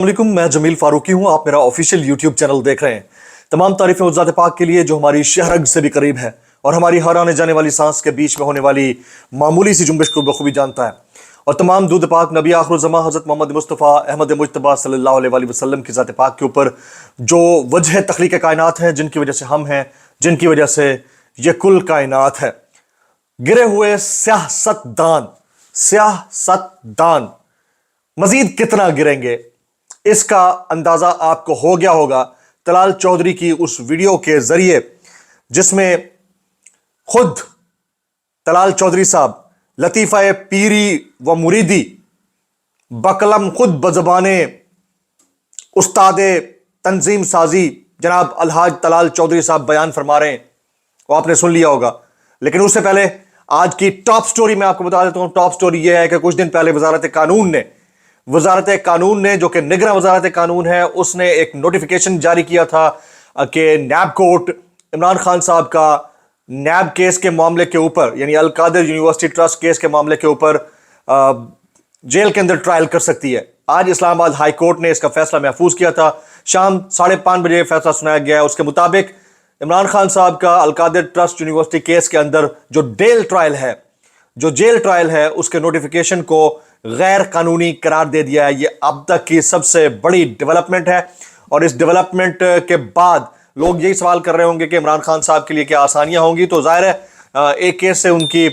वालेकुम, मैं जमील फारूकी हूं। आप मेरा ऑफिशियल यूट्यूब चैनल देख रहे हैं। तमाम तारीफें उस ज़ात पाक के लिए जो हमारी शहरग से भी करीब है और हमारी हर आने जाने वाली सांस के बीच में होने वाली मामूली सी जुम्बिश को बखूबी जानता है। और तमाम दूध पाक नबी आखिरुज़्ज़मा हज़रत मोहम्मद मुस्तफ़ा अहमद मुज्तबा सल्लल्लाहु अलैहि वसल्लम की ज़ात पाक के ऊपर जो वजह तख्लीक़ कायनात है, जिनकी वजह से हम हैं, जिनकी वजह से ये कुल कायनात है। गिरे हुए सियासतदान मजीद कितना गिरेंगे, इसका अंदाजा आपको हो गया होगा तलाल चौधरी की उस वीडियो के जरिए, जिसमें खुद तलाल चौधरी साहब लतीफ़ा पीरी व मुरीदी बकलम खुद बज़बाने उस्ताद तंजीम साजी जनाब अलहाज तलाल चौधरी साहब बयान फरमा रहे हैं। वो आपने सुन लिया होगा। लेकिन उससे पहले आज की टॉप स्टोरी मैं आपको बता देता हूं। टॉप स्टोरी यह है कि कुछ दिन पहले वजारत कानून ने जो कि निगरां वजारत कानून है, उसने एक नोटिफिकेशन जारी किया था कि नैब कोर्ट इमरान खान साहब का नैब केस के मामले के ऊपर, यानी अल कादिर यूनिवर्सिटी ट्रस्ट केस के मामले के ऊपर जेल के अंदर ट्रायल कर सकती है। आज इस्लामाबाद हाई कोर्ट ने इसका फैसला महफूज किया था। शाम 5:30 बजे फैसला सुनाया गया है। उसके मुताबिक इमरान खान साहब का अल कादिर ट्रस्ट यूनिवर्सिटी केस के अंदर जो जेल ट्रायल है, उसके नोटिफिकेशन को गैर कानूनी करार दे दिया है। ये अब तक की सबसे बड़ी डेवलपमेंट है। और इस डेवलपमेंट के बाद लोग यही सवाल कर रहे होंगे कि इमरान खान साहब के लिए क्या आसानियां होंगी। तो जाहिर है एक केस से उनकी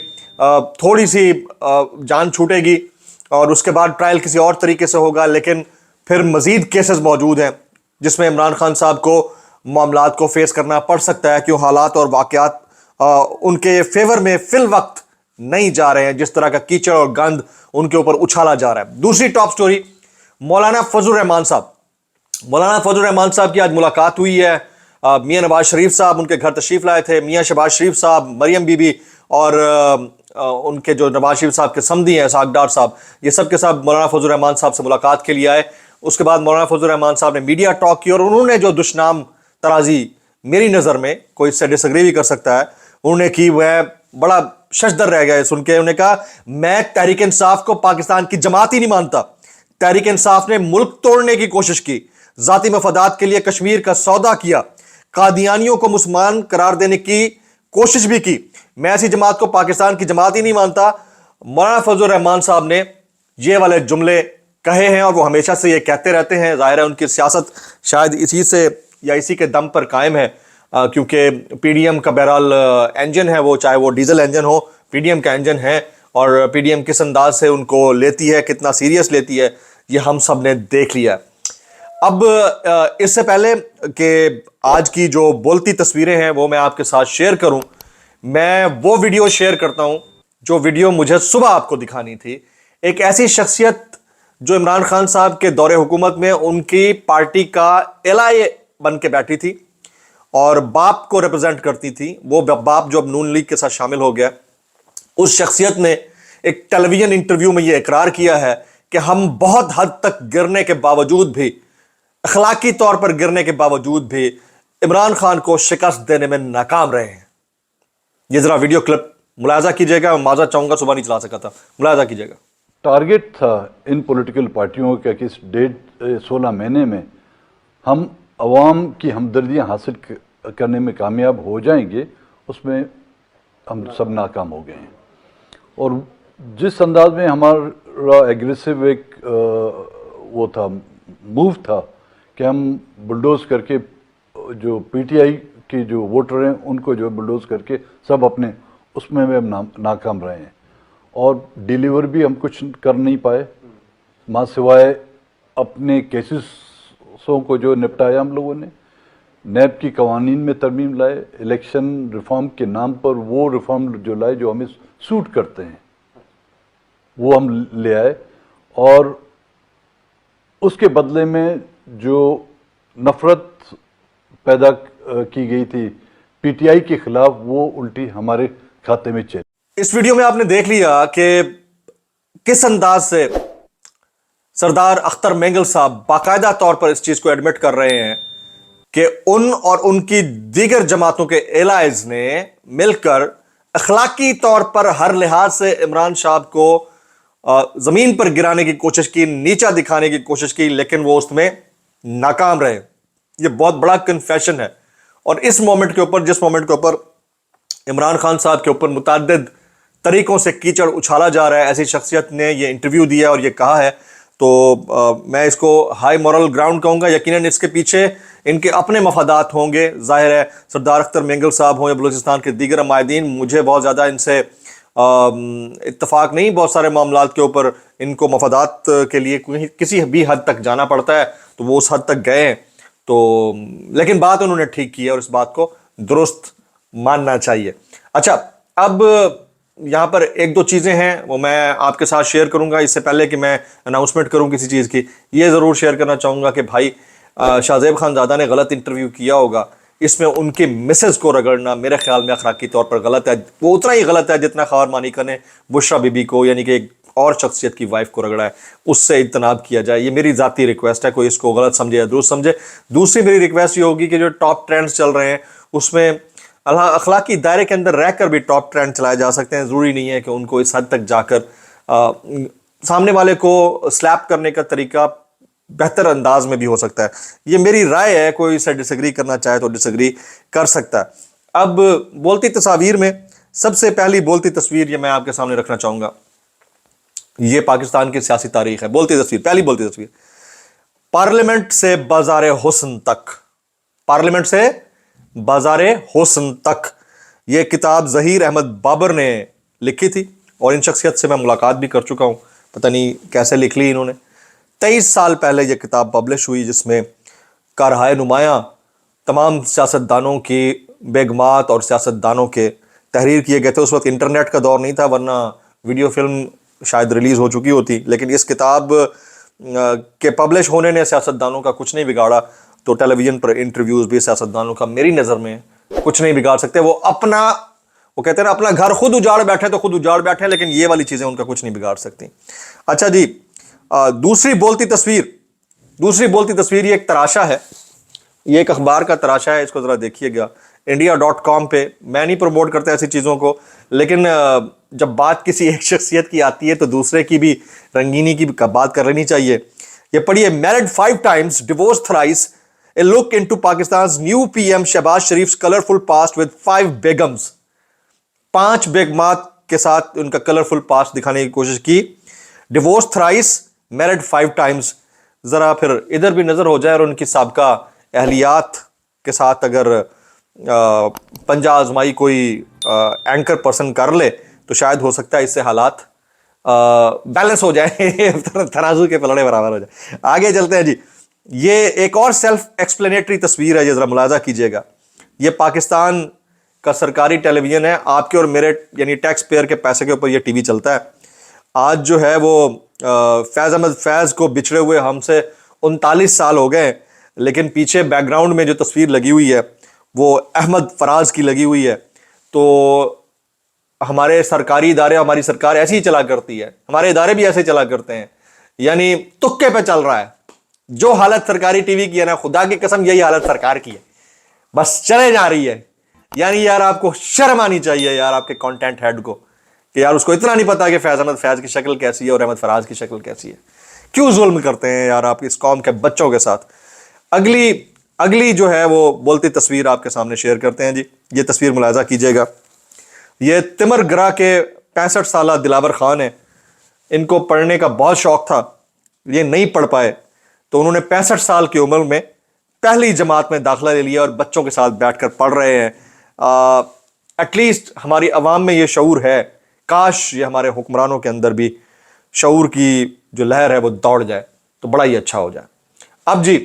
थोड़ी सी जान छूटेगी और उसके बाद ट्रायल किसी और तरीके से होगा। लेकिन फिर मजीद केसेस मौजूद हैं जिसमें इमरान खान साहब को मामलात को फेस करना पड़ सकता है, क्यों हालात और वाकयात उनके फेवर में फिल वक्त नहीं जा रहे हैं। जिस तरह का कीचड़ और गंद उनके ऊपर उछाला जा रहा है। दूसरी टॉप स्टोरी, मौलाना फजल रहमान साहब की आज मुलाकात हुई है। मियां नवाज शरीफ साहब उनके घर तशरीफ लाए थे। मियां शहबाज शरीफ साहब, मरियम बीबी और उनके जो नवाज शरीफ साहब के समधी हैं सागडार साहब, ये सब के सब मौलाना फजल रहमान साहब से मुलाकात के लिए आए। उसके बाद मौलाना फजल रहमान साहब ने मीडिया टॉक की और उन्होंने जो दुश्नाम तराजी, मेरी नज़र में कोई इससे डिसएग्री भी कर सकता है, उन्होंने की, वह बड़ा शशदर रह गया सुन के। उन्होंने कहा, मैं तहरीक इंसाफ को पाकिस्तान की जमात ही नहीं मानता। तहरीक इंसाफ ने मुल्क तोड़ने की कोशिश की, जाती मफादात के लिए कश्मीर का सौदा किया, कादियानियों को मुसलमान करार देने की कोशिश भी की। मैं ऐसी जमात को पाकिस्तान की जमात ही नहीं मानता। मौलाना फजल रहमान साहब ने ये वाले जुमले कहे हैं और वो हमेशा से ये कहते रहते हैं। जाहिर है उनकी सियासत शायद इसी से या इसी के दम पर कायम है, क्योंकि पीडीएम का बहरहाल इंजन है वो, चाहे वो डीजल इंजन हो, पीडीएम का इंजन है। और पीडीएम किस अंदाज से उनको लेती है, कितना सीरियस लेती है, ये हम सब ने देख लिया है। अब इससे पहले कि आज की जो बोलती तस्वीरें हैं वो मैं आपके साथ शेयर करूं, मैं वो वीडियो शेयर करता हूं जो वीडियो मुझे सुबह आपको दिखानी थी। एक ऐसी शख्सियत जो इमरान खान साहब के दौरे हुकूमत में उनकी पार्टी का एलआईए बन के बैठी थी और बाप को रिप्रेजेंट करती थी। वो बाप जो अब नून लीग के साथ शामिल हो गया, उस शख्सियत ने एक टेलीविजन इंटरव्यू में यह इकरार किया है कि हम बहुत हद तक गिरने के बावजूद भी, अखलाकी तौर पर गिरने के बावजूद भी इमरान खान को शिकस्त देने में नाकाम रहे हैं। ये जरा वीडियो क्लिप मुलाजा कीजिएगा। मैं माजरत चाहूंगा, सुबह नहीं चला सका था, मुलाजा कीजिएगा। टारगेट था इन पॉलिटिकल पार्टियों का कि इस 16 महीने में हम अवाम की हमदर्दियाँ हासिल करने में कामयाब हो जाएंगे, उसमें हम सब नाकाम हो गए हैं। और जिस अंदाज में हमारा एग्रेसिव एक वो था, मूव था कि हम बुलडोज करके जो पीटीआई के जो वोटर हैं उनको जो बुलडोज करके सब अपने उसमें हम नाकाम रहे हैं। और डिलीवर भी हम कुछ कर नहीं पाए, माँ सिवाय अपने केसेसों को जो निपटाया हम लोगों ने। नैब की कवानीन में तरमीम लाए, इलेक्शन रिफॉर्म के नाम पर वो रिफॉर्म जो लाए जो हमें सूट करते हैं वो हम ले आए। और उसके बदले में जो नफरत पैदा की गई थी पीटीआई के खिलाफ, वो उल्टी हमारे खाते में चली। इस वीडियो में आपने देख लिया कि किस अंदाज से सरदार अख्तर मेंगल साहब बाकायदा तौर पर इस चीज को एडमिट कर रहे हैं कि उन और उनकी दीगर जमातों के एलाइज ने मिलकर अखलाकी तौर पर हर लिहाज से इमरान साहब को जमीन पर गिराने की कोशिश की, नीचा दिखाने की कोशिश की, लेकिन वो उसमें नाकाम रहे। ये बहुत बड़ा कन्फेशन है। और इस मोमेंट के ऊपर, जिस मोमेंट के ऊपर इमरान खान साहब के ऊपर मुतअद्दिद तरीकों से कीचड़ उछाला जा रहा है, ऐसी शख्सियत ने ये इंटरव्यू दिया और ये कहा है, तो मैं इसको हाई मॉरल ग्राउंड कहूँगा। यकीनन इसके पीछे इनके अपने मफादात होंगे। जाहिर है सरदार अख्तर मेंगल साहब हों या बलूचिस्तान के दीगर अमायदीन, मुझे बहुत ज़्यादा इनसे इत्तफाक नहीं, बहुत सारे मामलात के ऊपर इनको मफादात के लिए किसी भी हद तक जाना पड़ता है, तो वो उस हद तक गए हैं। तो लेकिन बात उन्होंने ठीक की है और इस बात को दुरुस्त मानना चाहिए। अच्छा, अब यहाँ पर एक दो चीज़ें हैं वो मैं आपके साथ शेयर करूँगा। इससे पहले कि मैं अनाउंसमेंट करूँ किसी चीज़ की, ये ज़रूर शेयर करना चाहूँगा कि भाई शाहजेब खानज़ादा ने गलत इंटरव्यू किया होगा। इसमें उनकी मिसेस को रगड़ना मेरे ख्याल में अखलाकी तौर पर गलत है। वो उतना ही गलत है जितना ख़वार मानिका ने बुशरा बीबी को, यानी कि एक और शख्सियत की वाइफ को रगड़ा है, उससे इज्तनाब किया जाए। ये मेरी ज़ाती रिक्वेस्ट है, कोई इसको गलत समझे या दुरुस्त समझे। दूसरी मेरी रिक्वेस्ट ये होगी कि जो टॉप ट्रेंड्स चल रहे हैं उसमें अखलाकी दायरे के अंदर रहकर भी टॉप ट्रेंड चलाए जा सकते हैं। ज़रूरी नहीं है कि उनको इस हद तक जाकर सामने वाले को स्लैप करने का तरीका बेहतर अंदाज में भी हो सकता है। ये मेरी राय है, कोई इसे डिसएग्री करना चाहे तो डिसएग्री कर सकता है। अब बोलती तस्वीर में सबसे पहली बोलती तस्वीर ये मैं आपके सामने रखना चाहूँगा। ये पाकिस्तान की सियासी तारीख है। बोलती तस्वीर, पहली बोलती तस्वीर, पार्लियामेंट से बाज़ारे हुस्न तक, पार्लियामेंट से बाज़ारे हुस्न तक। ये किताब ज़हीर अहमद बाबर ने लिखी थी और इन शख्सियत से मैं मुलाकात भी कर चुका हूँ। पता नहीं कैसे लिख ली इन्होंने। 23 साल पहले ये किताब पब्लिश हुई, जिसमें कारहाय नुमायाँ तमाम सियासतदानों की बेगमात और सियासतदानों के तहरीर किए गए थे। उस वक्त इंटरनेट का दौर नहीं था, वरना वीडियो फिल्म शायद रिलीज़ हो चुकी होती। लेकिन इस किताब के पब्लिश होने ने सियासतदानों का कुछ नहीं बिगाड़ा। तो टेलीविज़न पर इंटरव्यूज़ भी सियासतदानों का मेरी नज़र में कुछ नहीं बिगाड़ सकते। वो कहते हैं ना, अपना घर खुद उजाड़ बैठे तो खुद उजाड़ बैठे, लेकिन ये वाली चीज़ें उनका कुछ नहीं बिगाड़ सकती। अच्छा जी, दूसरी बोलती तस्वीर ये एक तराशा है, ये एक अखबार का तराशा है। इसको ज़रा देखिएगा, india.com पे। मैं नहीं प्रमोट करता ऐसी चीज़ों को, लेकिन जब बात किसी एक शख्सियत की आती है तो दूसरे की भी रंगीनी की बात कर लेनी चाहिए। ये पढ़िए, married 5 times, divorce thrice, a look into Pakistan's new PM Shehbaz Sharif colourful past with 5 begums. 5 बेगमात के साथ उनका कलरफुल पास्ट दिखाने की कोशिश की। Divorce thrice, married 5 times। ज़रा फिर इधर भी नज़र हो जाए और उनकी साबका अहलियात के साथ अगर पंजा आजमाई कोई एंकर पर्सन कर ले तो शायद हो सकता है इससे हालात बैलेंस हो जाए, तराजू के पलड़े बराबर हो जाए। आगे चलते हैं जी। ये एक और सेल्फ एक्सप्लेनेटरी तस्वीर है, ये ज़रा मुलाजा कीजिएगा। ये पाकिस्तान का सरकारी टेलीविज़न है, आपके और मेरे यानी टैक्स पेयर के पैसे के ऊपर ये टीवी चलता है। आज जो है वो फैज़ अहमद फैज़ को बिछड़े हुए हमसे 39 साल हो गए, लेकिन पीछे बैकग्राउंड में जो तस्वीर लगी हुई है वो अहमद फराज की लगी हुई है। तो हमारे सरकारी इदारे, हमारी सरकार ऐसी ही चला करती है, हमारे इदारे भी ऐसे चला करते हैं, यानी तुक्के पे चल रहा है। जो हालत सरकारी टीवी की है ना, खुदा की कसम यही हालत सरकार की है, बस चले जा रही है। यानी यार आपको शर्म आनी चाहिए यार, आपके कंटेंट हेड को, कि यार उसको इतना नहीं पता कि फैज़ अहमद फैज़ की शक्ल कैसी है और अहमद फराज की शक्ल कैसी है। क्यों जुल्म करते हैं यार आप इस कौम के बच्चों के साथ। अगली जो है वो बोलती तस्वीर आपके सामने शेयर करते हैं जी। ये तस्वीर मुलाजा कीजिएगा। ये तिमरगरा के 65 साला दिलावर खान है। इनको पढ़ने का बहुत शौक था, ये नहीं पढ़ पाए, तो उन्होंने 65 साल की उम्र में पहली जमात में दाखिला ले लिया और बच्चों के साथ बैठकर पढ़ रहे हैं। एटलीस्ट हमारी आवाम में ये शऊर है, काश ये हमारे हुक्मरानों के अंदर भी शऊर की जो लहर है वो दौड़ जाए तो बड़ा ही अच्छा हो जाए। अब जी,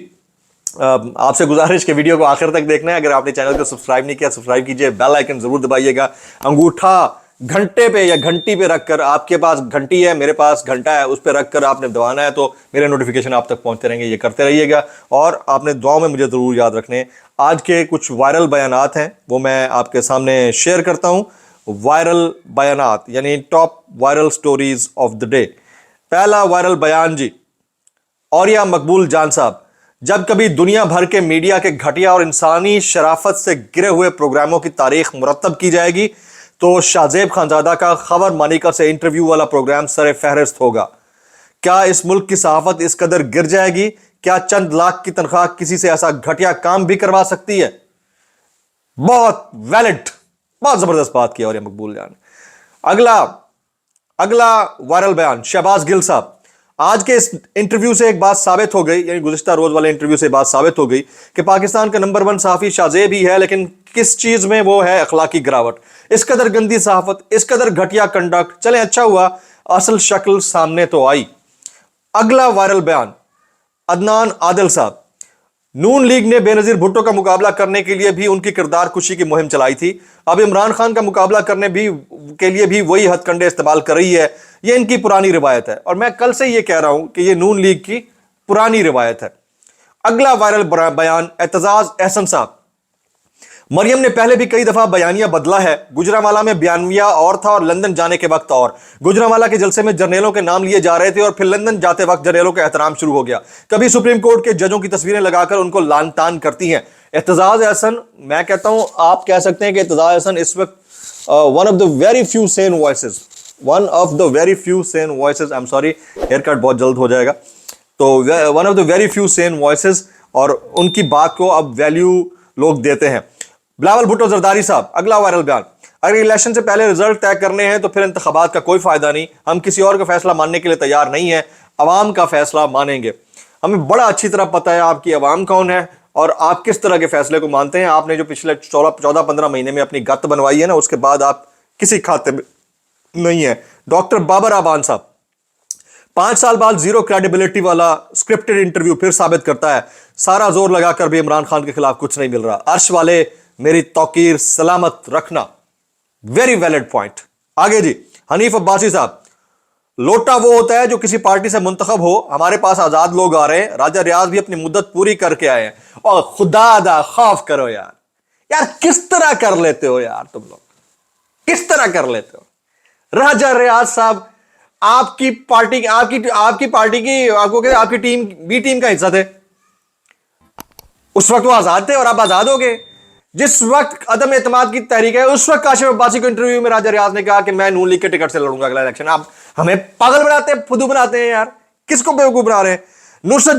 आपसे गुजारिश के वीडियो को आखिर तक देखना है। अगर आपने चैनल को सब्सक्राइब नहीं किया, सब्सक्राइब कीजिए, बेल आइकन जरूर दबाइएगा। अंगूठा घंटे पे या घंटी पे रखकर, आपके पास घंटी है, मेरे पास घंटा है, उस पर रखकर आपने दबाना है तो मेरे नोटिफिकेशन आप तक पहुंचते रहेंगे। ये करते रहिएगा और आपने दुआओं में मुझे ज़रूर याद रखने। आज के कुछ वायरल बयानात हैं वो मैं आपके सामने शेयर करता हूँ। वायरल बयानात यानी top viral stories of the day. पहला वायरल बयान जी, औरिया मकबूल जान साहब, जब कभी दुनिया भर के मीडिया के घटिया और इंसानी शराफत से गिरे हुए प्रोग्रामों की तारीख मुरतब की जाएगी तो शाहजेब खानजादा का खबर मानिका से इंटरव्यू वाला प्रोग्राम सर फहरिस्त होगा। क्या इस मुल्क की सहाफत इस कदर गिर जाएगी? क्या चंद लाख की तनख्वाह किसी से ऐसा घटिया काम भी करवा सकती है? बहुत वैलिड, बहुत जबरदस्त बात की और ये मकबूल जान। अगला अगला वायरल बयान शहबाज गिल साहब। आज के इस इंटरव्यू से एक बात साबित हो गई, यानी गुज़िश्ता रोज वाले इंटरव्यू से बात साबित हो गई कि पाकिस्तान का नंबर 1 सहाफी शाहजेब ही है, लेकिन किस चीज में वो है अखलाकी गिरावट। इस कदर गंदी सहाफत, इस कदर घटिया कंडक्ट। चले अच्छा हुआ असल शक्ल सामने तो आई। अगला वायरल बयान अदनान आदिल साहब। नून लीग ने बेनजीर भुट्टो का मुकाबला करने के लिए भी उनकी किरदार कुशी की मुहिम चलाई थी। अब इमरान खान का मुकाबला करने के लिए भी वही हथकंडे इस्तेमाल कर रही है। यह इनकी पुरानी रिवायत है और मैं कल से यह कह रहा हूं कि यह नून लीग की पुरानी रिवायत है। अगला वायरल बयान एतजाज एहसन साहब। मरियम ने पहले भी कई दफा बयानिया बदला है। गुजरांवाला में बयानिया और था और लंदन जाने के वक्त और। गुजरांवाला के जलसे में जर्नलों के नाम लिए जा रहे थे और फिर लंदन जाते वक्त जर्नलों का एहतराम शुरू हो गया। कभी सुप्रीम कोर्ट के जजों की तस्वीरें लगाकर उनको लान तान करती हैं। एतजाज एहसन, मैं कहता हूं आप कह सकते हैं कि एतजाज एहसन इस वक्त one of the very few sane voices, one of the very few sane voices, I am sorry hair cut बहुत जल्द हो जाएगा, तो one of the very few sane voices, और उनकी बात को अब वैल्यू लोग देते हैं। बिलावल भुट्टो जरदारी साहब। अगला वायरल बयान, अगर इलेक्शन से पहले रिजल्ट तय करने हैं तो फिर इंतखाबात का कोई फायदा नहीं। हम किसी और का फैसला मानने के लिए तैयार नहीं है, अवाम का फैसला मानेंगे। हमें बड़ा अच्छी तरह पता है आपकी अवाम कौन है और आप किस तरह के फैसले को मानते हैं। आपने जो पिछले 14-15 महीने में अपनी गत बनवाई है ना, उसके बाद आप किसी खाते में नहीं है। डॉक्टर बाबर आबान साहब। 5 साल बाद जीरो क्रेडिबिलिटी वाला स्क्रिप्टेड इंटरव्यू फिर साबित करता है सारा जोर लगाकर भी इमरान खान के खिलाफ कुछ नहीं मिल रहा। अर्श वाले मेरी तौकीर सलामत रखना। Very valid point. आगे जी हनीफ अब्बासी साहब। लोटा वो होता है जो किसी पार्टी से मुंतखब हो। हमारे पास आजाद लोग आ रहे हैं, राजा रियाज भी अपनी मुद्दत पूरी करके आए हैं, और खुदा दा खौफ करो यार। यार किस तरह कर लेते हो यार तुम लोग, किस तरह कर लेते हो? राजा रियाज साहब आपकी पार्टी की आपको कहते आपकी टीम बी टीम का हिस्सा थे। उस वक्त वो आजाद थे और आप आजाद हो गए। जिस वक्त अदम एतमाद की तहरीक है, उस वक्त काशिफ अब्बासी को इंटरव्यू में राजा रियाज ने कहा कि मैं नून लीग के टिकट से लड़ूंगा अगला इलेक्शन। आप हमें पागल बनाते हैं, फुदू बनाते हैं यार, किसको बेवकूफ बना रहे हैं? नुसरत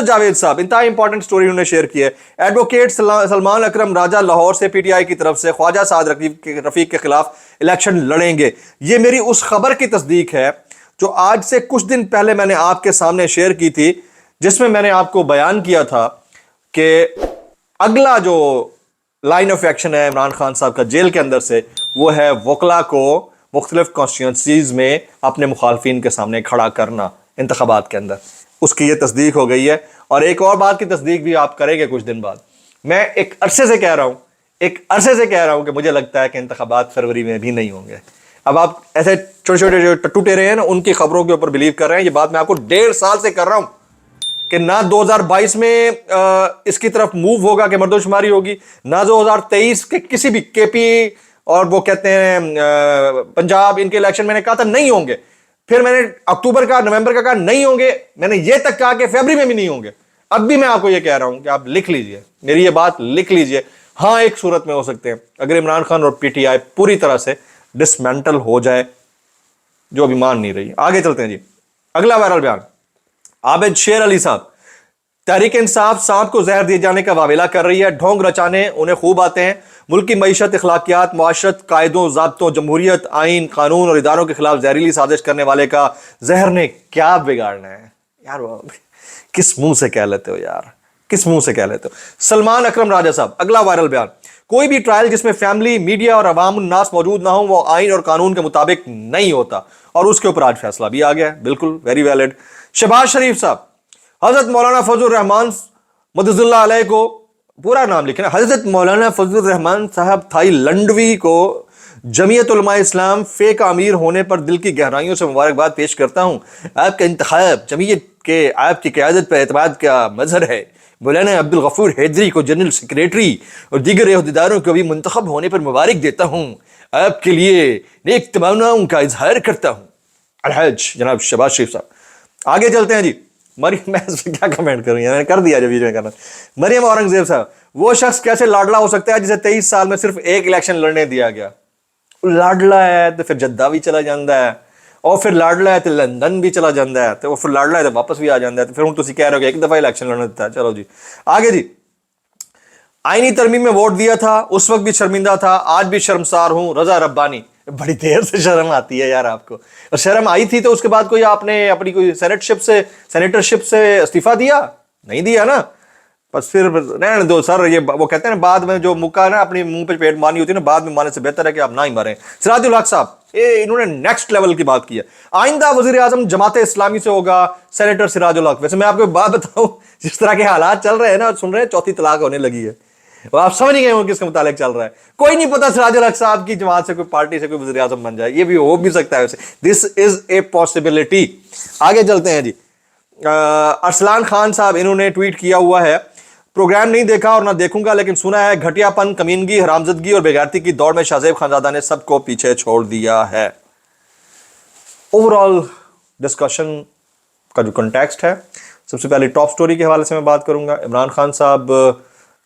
जावेद साहब इंतहा इंपॉर्टेंट स्टोरी उन्होंने शेयर की है। एडवोकेट सलमान अकरम राजा लाहौर से पीटीआई की तरफ से ख्वाजा साद रफीक के खिलाफ इलेक्शन लड़ेंगे। ये मेरी उस खबर की तस्दीक है जो आज से कुछ दिन पहले मैंने आपके सामने शेयर की थी, जिसमें मैंने आपको बयान किया था कि अगला जो लाइन ऑफ एक्शन है इमरान खान साहब का जेल के अंदर से, वो है वकला को मुख्तलिफ कॉन्स्टिट्यूंसीज में अपने मुखालफिन के सामने खड़ा करना इंतखाबात के अंदर। उसकी ये तस्दीक हो गई है और एक और बात की तस्दीक भी आप करेंगे कुछ दिन बाद। मैं एक अरसे से कह रहा हूं कि मुझे लगता है कि इंतखाबात फरवरी में भी नहीं होंगे। अब आप ऐसे छोटे छोटे जो टट्टू टेरे हैं ना, उनकी खबरों के ऊपर बिलीव कर रहे हैं। ये बात मैं आपको 1.5 साल से कर रहा हूं कि ना 2022 में इसकी तरफ मूव होगा कि मर्दोशुमारी होगी, ना 2023 के किसी भी केपी और वो कहते हैं पंजाब, इनके इलेक्शन मैंने कहा था नहीं होंगे। फिर मैंने अक्टूबर का, नवंबर का कहा नहीं होंगे। मैंने ये तक कहा कि फरवरी में भी नहीं होंगे। अब भी मैं आपको ये कह रहा हूं कि आप लिख लीजिए, मेरी ये बात लिख लीजिए। हाँ, एक सूरत में हो सकते हैं, अगर इमरान खान और पीटीआई पूरी तरह से डिसमेंटल हो जाए, जो अभी मान नहीं रही। आगे चलते हैं जी। अगला वायरल बयान आबिद शेर अली साहब। तहरीक इंसाफ सांप को जहर दिए जाने का वावेला कर रही है। ढोंग रचाने उन्हें खूब आते हैं। मुल्क की मईशत, अखलाकियात, मुआशरत, कायदों, ज़ाब्तों, जमहूरियत, आइन, कानून और इदारों के खिलाफ जहरीली साजिश करने वाले का जहर ने क्या बिगाड़ना है यार? किस मुंह से कह लेते हो यार, किस मुंह से कह लेते हो? सलमान अकरम राजा साहब। अगला वायरल बयान, कोई भी ट्रायल जिसमें फैमिली, मीडिया और अवाम नास मौजूद ना हो, वो आइन और कानून के मुताबिक नहीं होता। और उसके ऊपर आज फैसला भी आ गया है। बिल्कुल वेरी वैलिड। शहबाज शरीफ साहब। हजरत मौलाना फजल रहमान मदजुल्लाह अलैह को पूरा नाम लिखना, हजरत मौलाना फजल रहमान साहब थाई लंडवी को जमीयत उलमा इस्लाम फेक अमीर होने पर दिल की गहराइयों से मुबारकबाद पेश करता हूं। आपका इंतखाब जमीयत के आपकी क़यादत पर एतमाद का मजहर है। मौलाना अब्दुल गफूर हैदरी को जनरल सेक्रेटरी और दीगर अहदेदारों को भी मुंतखब होने पर मुबारक देता हूं। आपके लिए नेक तमन्नाओं का इजहार करता हूं। अलहज जनाब शहबाज शरीफ साहब। आगे चलते हैं जी। मरियम, मैं इस पर क्या कमेंट करूं, मैंने कर दिया जब वीडियो में करना। मरियम औरंगजेब साहब, वो शख्स कैसे लाडला हो सकता है जिसे 23 साल में सिर्फ एक इलेक्शन लड़ने दिया गया? ਲਾਡਲਾ ਹੈ ਤੇ ਫਿਰ ਜੱਦਾ ਵੀ ਚਲਾ ਜਾਂਦਾ ਹੈ, ਉਹ ਫਿਰ ਲਾਡਲਾ ਹੈ ਤੇ ਲੰਦਨ ਵੀ ਚਲਾ ਜਾਂਦਾ ਹੈ, ਤੇ ਉਹ ਫਿਰ ਲਾਡਲਾ ਹੈ ਤੇ ਵਾਪਸ ਵੀ ਆ ਜਾਂਦਾ ਹੈ, ਤੇ ਫਿਰ ਹੁਣ ਤੁਸੀਂ ਕਹਿ ਰਹੇ ਹੋ ਕਿ ਇੱਕ ਦਫਾ ਇलेक्शन लड़ने देता है। चलो जी आगे जी। आईनी तरमीम में वोट दिया था, उस वक्त भी शर्मिंदा था, आज भी शर्मसार हूं, रजा रब्बानी। बड़ी देर से शर्म आती है यार आपको, और शर्म आई थी तो उसके बाद कोई आपने अपनी कोई सेनेटरशिप से इस्तीफा दिया? नहीं दिया ना, बस फिर रहने दो सर। ये वो कहते हैं ना, बाद में जो मुक्का है ना अपनी मुंह पे पेट मारनी होती है ना, बाद में मारने से बेहतर है कि आप ना ही मारें। सिराजुल हक साहब, ये इन्होंने नेक्स्ट लेवल की बात की है। आइंदा वजीर आजम जमाते इस्लामी से होगा सेनेटर सिराजुल हक। वैसे मैं आपको एक बात बताऊं, जिस तरह के हालात चल रहे हैं ना, सुन रहे हैं चौथी तलाक होने लगी है, और आप समझ नहीं गए हो किसके मुतालिक चल रहा है। कोई नहीं पता सिराजुल हक साहब की जमात से कोई पार्टी से कोई वजीर आजम बन जाए, ये भी हो भी सकता है वैसे। This is a possibility. आगे चलते हैं जी। अरसलान खान साहब, इन्होंने ट्वीट किया हुआ है, प्रोग्राम नहीं देखा और ना देखूंगा, लेकिन सुना है घटियापन, कमीनगी, हरामजदगी और बेगैरती की दौड़ में शाहजेब खानजादा ने सबको पीछे छोड़ दिया है। ओवरऑल डिस्कशन का जो कंटेक्स्ट है, सबसे पहले टॉप स्टोरी के हवाले से मैं बात करूंगा। इमरान खान साहब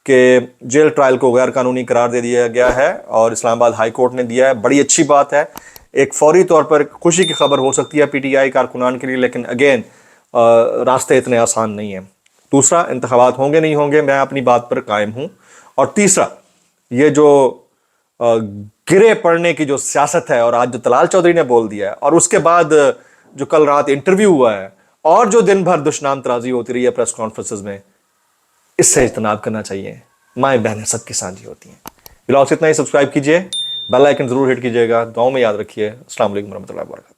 के जेल ट्रायल को गैर कानूनी करार दे दिया गया है और इस्लामाबाद हाई कोर्ट ने दिया है। बड़ी अच्छी बात है, एक फौरी तौर पर खुशी की खबर हो सकती है पीटीआई कारकुनान के लिए, लेकिन अगेन रास्ते इतने आसान नहीं हैं। दूसरा, इंतखाबात होंगे नहीं होंगे, मैं अपनी बात पर कायम हूं। और तीसरा, ये जो गिरे पड़ने की जो सियासत है, और आज जो तलाल चौधरी ने बोल दिया है, और उसके बाद जो कल रात इंटरव्यू हुआ है, और जो दिन भर दुश्मन तराजी होती रही है प्रेस कॉन्फ्रेंसेस में, इससे इज्तनाब करना चाहिए। माएँ बहनें सबकी साझी होती हैं। ब्लॉग से इतना ही, सब्सक्राइब कीजिए, बेल आइकन जरूर हिट कीजिएगा, दुआओं में याद रखिए। अस्सलाम वालेकुम रहमतुल्लाहि व बरकातहू।